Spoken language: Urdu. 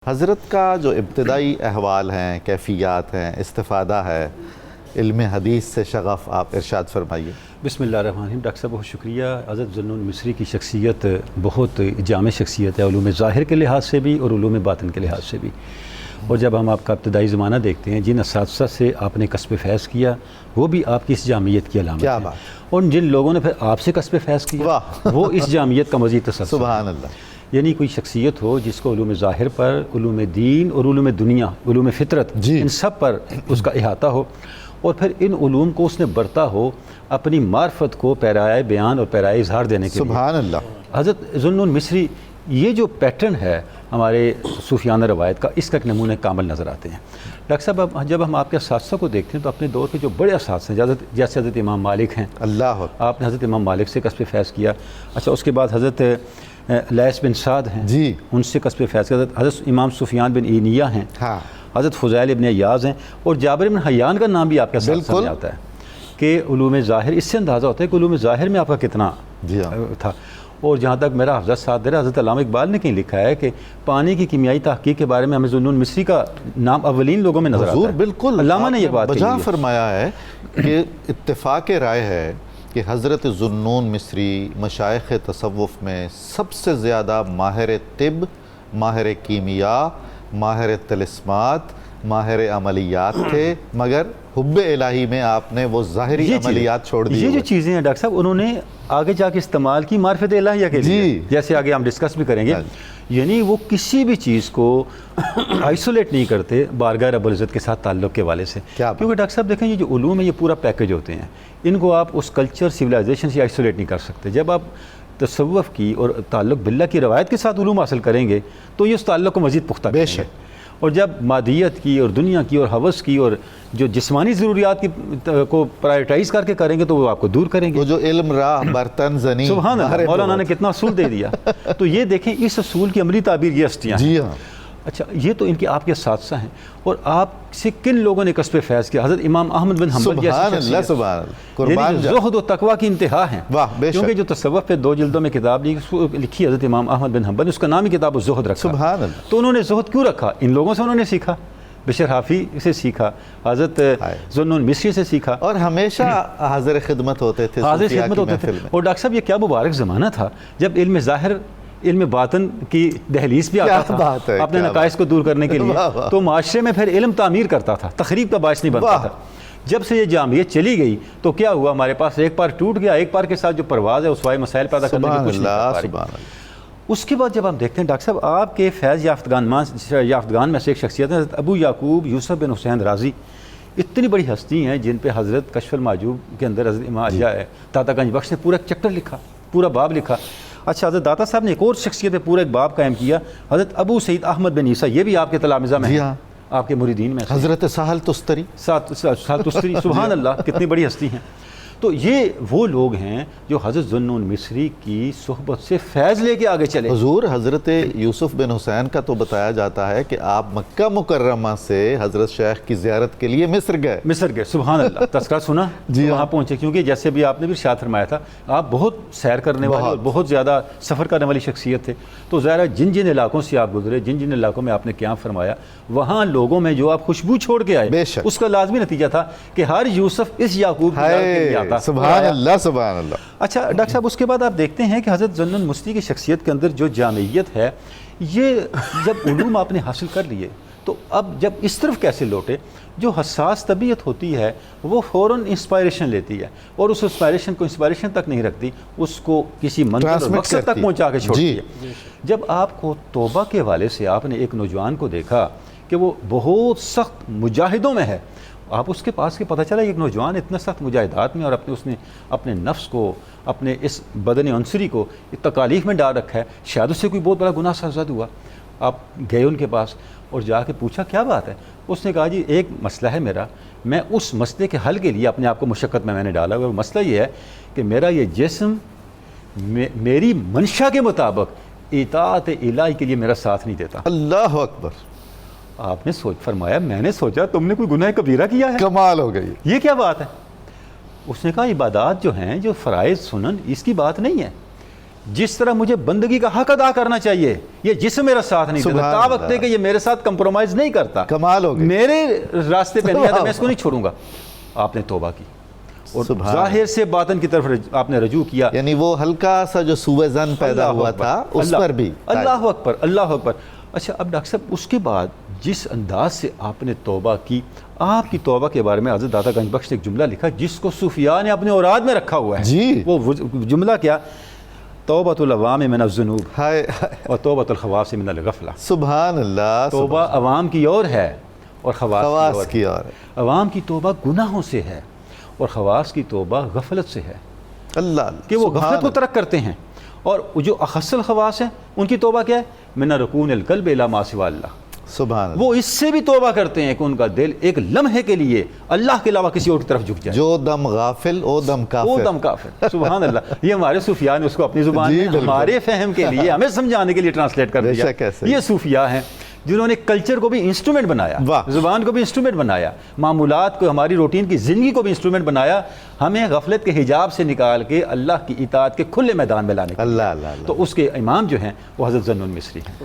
حضرت کا جو ابتدائی احوال ہیں، کیفیات ہیں، استفادہ ہے علم حدیث سے شغف، آپ ارشاد فرمائیے۔ بسم اللہ الرحمن الرحیم۔ ڈاکٹر صاحب بہت شکریہ۔ حضرت ذوالنون مصری کی شخصیت بہت جامع شخصیت ہے، علوم ظاہر کے لحاظ سے بھی اور علوم باطن کے لحاظ سے بھی۔ اور جب ہم آپ کا ابتدائی زمانہ دیکھتے ہیں، جن اساتذہ سے آپ نے کسب فیض کیا وہ بھی آپ کی اس جامعیت کی علامت کیا ہے، بات! اور جن لوگوں نے پھر آپ سے کسب فیض کیا واہ! وہ اس جامعیت کا مزید تسلسل۔ سبحان اللہ۔ یعنی کوئی شخصیت ہو جس کو علوم ظاہر پر، علوم دین اور علوم دنیا، علوم فطرت، جی ان سب پر اس کا احاطہ ہو، اور پھر ان علوم کو اس نے برتا ہو اپنی معرفت کو پیرائے بیان اور پیرائے اظہار دینے کے لیے۔ سبحان اللہ۔ حضرت ذوالنون مصری یہ جو پیٹرن ہے ہمارے صوفیانہ روایت کا، اس کا ایک نمونہ کامل نظر آتے ہیں۔ ڈاکٹر صاحب جب ہم آپ کے اساتذہ کو دیکھتے ہیں تو اپنے دور کے جو بڑے اساتذہ ہیں، جیسے حضرت امام مالک ہیں، اللہ اکبر۔ آپ نے حضرت امام مالک سے کسب فیض کیا۔ اچھا، اس کے بعد حضرت لیث بن سعد ہیں، جی ان سے کسب فیض کیا۔ حضرت امام سفیان بن عینیہ ہیں، ہاں حضرت فضیل ابن عیاض ہیں، اور جابر بن حیان کا نام بھی آپ کے ساتھ سامنے آتا ہے کہ علوم ظاہر، اس سے اندازہ ہوتا ہے کہ علوم ظاہر میں آپ کا کتنا جی ہاں تھا۔ اور جہاں تک میرا حفظہ ساتھ دے رہا، حضرت علامہ اقبال نے کہیں لکھا ہے کہ پانی کی کیمیائی تحقیق کے بارے میں ہمیں ذوالنون مصری کا نام اولین لوگوں میں نظر آتا ہے۔ حضور بالکل علامہ نے یہ بات کہی بجا ہے۔ فرمایا ہے کہ اتفاق رائے ہے کہ حضرت ذوالنون مصری مشائخ تصوف میں سب سے زیادہ ماہر طب، ماہر کیمیا، ماہر طلسمات، ماہر عملیات تھے، مگر حب الہی میں آپ نے وہ ظاہری عملیات چھوڑ دی۔ یہ جو چیزیں ہیں ڈاکٹر صاحب، انہوں نے آگے جا کے استعمال کی معرفت الہیہ کے لیے، جیسے آگے ہم ڈسکس بھی کریں گے۔ یعنی وہ کسی بھی چیز کو آئسولیٹ نہیں کرتے بارگاہ رب العزت کے ساتھ تعلق کے والے سے، کیونکہ ڈاکٹر صاحب دیکھیں یہ جو علوم ہے یہ پورا پیکج ہوتے ہیں، ان کو آپ اس کلچر سویلائزیشن سے آئسولیٹ نہیں کر سکتے۔ جب آپ تصوف کی اور تعلق باللہ کی روایت کے ساتھ علوم حاصل کریں گے تو یہ اس تعلق کو مزید پختہ کریں گے، اور جب مادیت کی اور دنیا کی اور ہوس کی اور جو جسمانی ضروریات کی کو پرائیورٹائز کر کے کریں گے تو وہ آپ کو دور کریں گے۔ وہ جو علم راہ برتن زنی، سبحان اللہ، مولانا نے کتنا اصول دے دیا۔ تو یہ دیکھیں اس اصول کی عملی تعبیر یہ ہستیاں ہیں۔ جی ہاں۔ اچھا، یہ تو ان کے آپ کے اساتذہ ہیں، اور آپ سے کن لوگوں نے کسب فیض کیا؟ حضرت امام احمد بن حنبل جیسے سبحان اللہ، سبحان اللہ، قربان یعنی زہد و تقویٰ کی انتہا ہیں۔ واہ بے شک۔ کیونکہ جو تصوف پہ 2 جلدوں میں کتاب لکھی حضرت امام احمد بن حنبل، اس کا نام ہی کتاب الزہد رکھا۔ سبحان اللہ۔ تو انہوں نے زہد کیوں رکھا؟ ان لوگوں سے انہوں نے سیکھا، بشر حافی سے سیکھا، حضرت ذوالنون مصری سے سیکھا، اور ہمیشہ حاضر خدمت ہوتے تھے، حاضر صوفیاء خدمت کی ہوتے تھے۔ محفل میں۔ اور ڈاکٹر صاحب یہ کیا مبارک زمانہ تھا جب علم ظاہر، علم باطن کی دہلیز بھی آتا تھا اپنے نقائص کو دور کرنے کے لیے، تو معاشرے میں پھر علم تعمیر کرتا تھا، تخریب کا باعث نہیں بنتا تھا۔ جب سے یہ جامعیت چلی گئی تو کیا ہوا؟ ہمارے پاس ایک پار ٹوٹ گیا، ایک پار کے ساتھ جو پرواز ہے اس وائے مسائل پیدا کرنے کی کچھ نہیں کر پا رہی۔ اس کے بعد جب ہم دیکھتے ہیں ڈاکٹر صاحب آپ کے فیض یافتگان میں سے ایک شخصیت ہے حضرت ابو یعقوب یوسف بن حسین رازی۔ اتنی بڑی ہستی ہیں جن پہ حضرت کشف المحجوب کے اندر حضرت امام داتا گنج بخش نے پورا ایک چیپٹر لکھا، پورا باب لکھا۔ اچھا، حضرت داتا صاحب نے ایک اور شخصیت پہ پورا ایک باب قائم کیا، حضرت ابو سعید احمد بن عیسیٰ، یہ بھی آپ کے تلامذہ میں ہیں، آپ کے مریدین میں، حضرت سہل تستری، سہل تستری، سبحان اللہ، کتنی بڑی ہستی ہیں۔ تو یہ وہ لوگ ہیں جو حضرت ذوالنون مصری کی صحبت سے فیض لے کے آگے چلے۔ حضور حضرت یوسف بن حسین کا تو بتایا جاتا ہے کہ آپ مکہ مکرمہ سے حضرت شیخ کی زیارت کے لیے مصر گئے۔ سبحان اللہ، تذکرہ سنا جی وہاں پہنچے، کیونکہ جیسے بھی آپ نے بھی ارشاد فرمایا تھا آپ بہت سیر کرنے والے اور بہت زیادہ سفر کرنے والی شخصیت تھے، تو ظاہر جن جن علاقوں سے آپ گزرے، جن جن علاقوں میں آپ نے قیام فرمایا، وہاں لوگوں میں جو آپ خوشبو چھوڑ کے آئے، اس کا لازمی نتیجہ تھا کہ ہر یوسف اس یعقوب کی زیارت کے لیے آتا۔ سبحان اللہ، سبحان اللہ۔ اچھا ڈاکٹر صاحب، اس کے بعد آپ دیکھتے ہیں کہ حضرت ذوالنون مصری کی شخصیت کے اندر جو جامعیت ہے، یہ جب علوم آپ نے حاصل کر لیے تو اب جب اس طرف کیسے لوٹے؟ جو حساس طبیعت ہوتی ہے وہ فوراً انسپائریشن لیتی ہے، اور اس انسپائریشن کو انسپائریشن تک نہیں رکھتی، اس کو کسی منزل اور مقصد تک پہنچا کے چھوڑتی ہے۔ جب آپ کو توبہ کے حوالے سے آپ نے ایک نوجوان کو دیکھا کہ وہ بہت سخت مجاہدوں میں ہے، آپ اس کے پاس کے پتہ چلا ایک نوجوان اتنا سخت مجاہدات میں، اور اس نے اپنے نفس کو، اپنے اس بدن عنصری کو تکالیف میں ڈال رکھا ہے، شاید اس سے کوئی بہت بڑا گناہ سرزد ہوا۔ آپ گئے ان کے پاس اور جا کے پوچھا کیا بات ہے؟ اس نے کہا جی ایک مسئلہ ہے میرا، میں اس مسئلے کے حل کے لیے اپنے آپ کو مشقت میں نے ڈالا ہوا۔ مسئلہ یہ ہے کہ میرا یہ جسم میری منشا کے مطابق اطاعت الہی کے لیے میرا ساتھ نہیں دیتا۔ اللہ اکبر۔ آپ نے فرمایا میں نے سوچا تم نے کوئی گناہ کبیرہ کیا ہے؟ کمال ہو گئی، یہ کیا بات ہے؟ اس نے کہا عبادات جو ہیں، جو فرائض سنن، اس کی بات نہیں ہے، جس طرح مجھے بندگی کا حق ادا کرنا چاہیے، یہ جسم میرا ساتھ نہیں دیتا، سبحان تا وقت اللہ۔ ہے کہ یہ میرے ساتھ کمپرومائز نہیں کرتا، کمال ہو گئی۔ میرے راستے پہ نہیں آتا، میں اس کو نہیں چھوڑوں گا۔ آپ نے توبہ کی اور سبحان ظاہر سے باطن کی طرف آپ نے رجوع کیا۔ یعنی وہ ہلکا سا جو سوء ظن پیدا اللہ ہوا اکبر، تھا اس اللہ- پر بھی اللہ اکبر، اللہ اکبر۔ اچھا اب ڈاکٹر صاحب اس کے بعد جس انداز سے آپ نے توبہ کی، آپ کی توبہ کے بارے میں حضرت داتا گنج بخش نے ایک جملہ لکھا جس کو صوفیاء نے اپنے اوراد میں رکھا ہوا ہے۔ جی۔ وہ جملہ کیا؟ توبۃ العوام من الذنوب ہائے اور توبۃ الخواص من الغفلہ۔ سبحان اللہ۔ توبہ عوام کی اور ہے اور خواص خواص کی کی اور اور ہے۔ عوام کی توبہ گناہوں سے ہے اور خواص کی توبہ غفلت سے ہے، اللہ اللہ، کہ وہ سبحان غفلت کو اللہ۔ ترک کرتے ہیں۔ اور جو اخص الخواص ہیں ان کی توبہ کیا ہے؟ من رکون القلب الی ما سوی اللہ، سبحان اللہ۔ وہ اس سے بھی توبہ کرتے ہیں کہ ان کا دل ایک لمحے کے لیے اللہ کے علاوہ کسی اور کی طرف جھک جائے، جو دم غافل او دم وہ کافر۔ دم کافر۔ سبحان اللہ، یہ ہمارے صوفیاء نے اس کو اپنی زبان جی میں بالکل۔ ہمارے فہم کے لیے، ہمیں سمجھانے کے لیے ٹرانسلیٹ کر بے دیا۔ شک ایسے ہی۔ یہ صوفیاء ہیں جنہوں نے کلچر کو بھی انسٹرومنٹ بنایا، واہ۔ زبان کو بھی انسٹرومنٹ بنایا، معمولات کو، ہماری روٹین کی زندگی کو بھی انسٹرومنٹ بنایا، ہمیں غفلت کے حجاب سے نکال کے اللہ کی اطاعت کے کھلے میدان میں لانے کے لیے۔ اللہ اللہ اللہ۔ تو اس کے امام جو ہیں وہ حضرت ذوالنون مصری ہیں۔